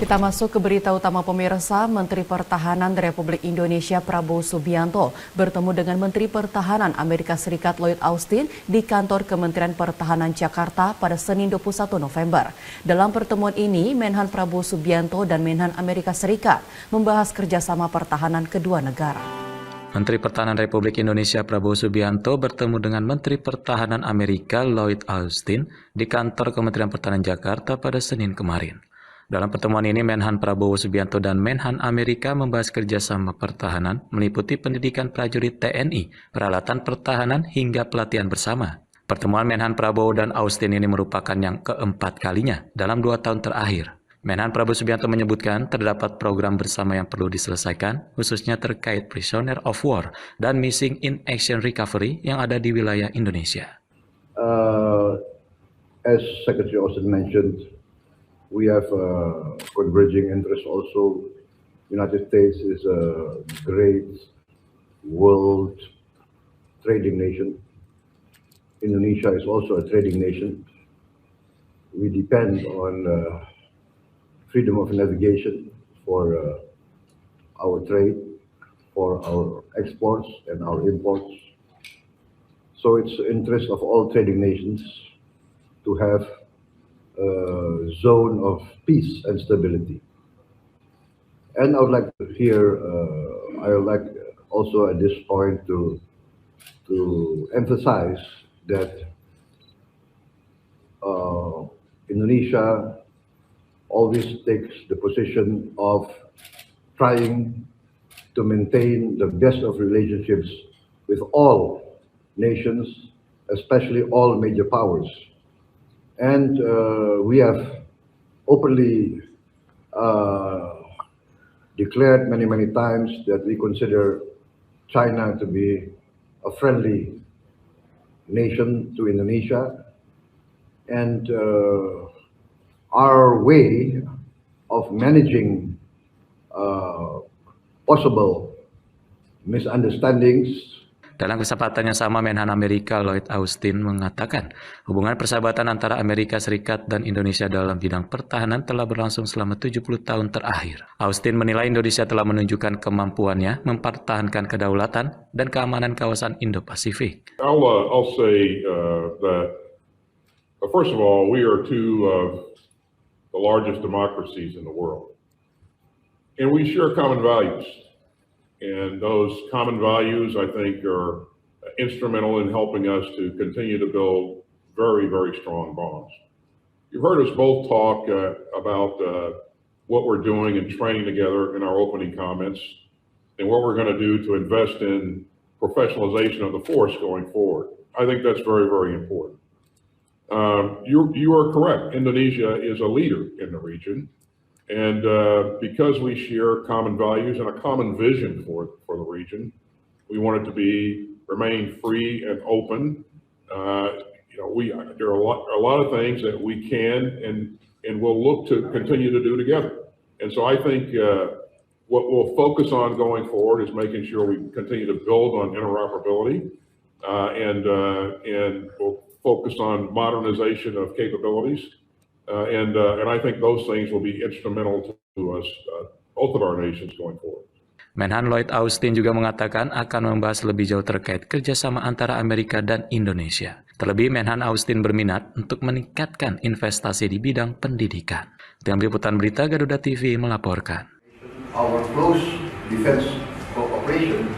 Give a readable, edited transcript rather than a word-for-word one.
Kita masuk ke berita utama pemirsa. Menteri Pertahanan Republik Indonesia Prabowo Subianto bertemu dengan Menteri Pertahanan Amerika Serikat Lloyd Austin di kantor Kementerian Pertahanan Jakarta pada Senin 21 November. Dalam pertemuan ini, Menhan Prabowo Subianto dan Menhan Amerika Serikat membahas kerjasama pertahanan kedua negara. Menteri Pertahanan Republik Indonesia Prabowo Subianto bertemu dengan Menteri Pertahanan Amerika Lloyd Austin di kantor Kementerian Pertahanan Jakarta pada Senin kemarin. Dalam pertemuan ini, Menhan Prabowo Subianto dan Menhan Amerika membahas kerjasama pertahanan meliputi pendidikan prajurit TNI, peralatan pertahanan, hingga pelatihan bersama. Pertemuan Menhan Prabowo dan Austin ini merupakan yang keempat kalinya dalam 2 tahun terakhir. Menhan Prabowo Subianto menyebutkan terdapat program bersama yang perlu diselesaikan, khususnya terkait prisoner of war dan missing in action recovery yang ada di wilayah Indonesia. As Secretary Austin mentioned, we have converging interests also. United States is a great world trading nation. Indonesia is also a trading nation. We depend on freedom of navigation for our trade, for our exports and our imports. So it's the interest of all trading nations to have zone of peace and stability. And I would like to hear, I would like also at this point to emphasize that Indonesia always takes the position of trying to maintain the best of relationships with all nations, especially all major powers. And we have openly declared many times that we consider China to be a friendly nation to Indonesia. And our way of managing possible misunderstandings. Dalam kesempatan yang sama, Menhan Amerika Lloyd Austin mengatakan hubungan persahabatan antara Amerika Serikat dan Indonesia dalam bidang pertahanan telah berlangsung selama 70 tahun terakhir. Austin menilai Indonesia telah menunjukkan kemampuannya mempertahankan kedaulatan dan keamanan kawasan Indo-Pasifik. I'll say that first of all, we are two of the largest democracies in the world, and we share common values. And those common values, I think, are instrumental in helping us to continue to build very strong bonds. You've heard us both talk about what we're doing and training together in our opening comments, and what we're going to do to invest in professionalization of the force going forward. I think that's very important. You are correct. Indonesia is a leader in the region. And because we share common values and a common vision for the region, we want it to remain free and open. There are a lot of things that we can and will look to continue to do together. And so I think what we'll focus on going forward is making sure we continue to build on interoperability, and we'll focus on modernization of capabilities. And I think those things will be instrumental to us, both of our nations going forward. Menhan Lloyd Austin juga mengatakan akan membahas lebih jauh terkait kerjasama antara Amerika dan Indonesia. Terlebih, Menhan Austin berminat untuk meningkatkan investasi di bidang pendidikan. Tim Liputan Berita Garuda TV melaporkan. Our close defense cooperation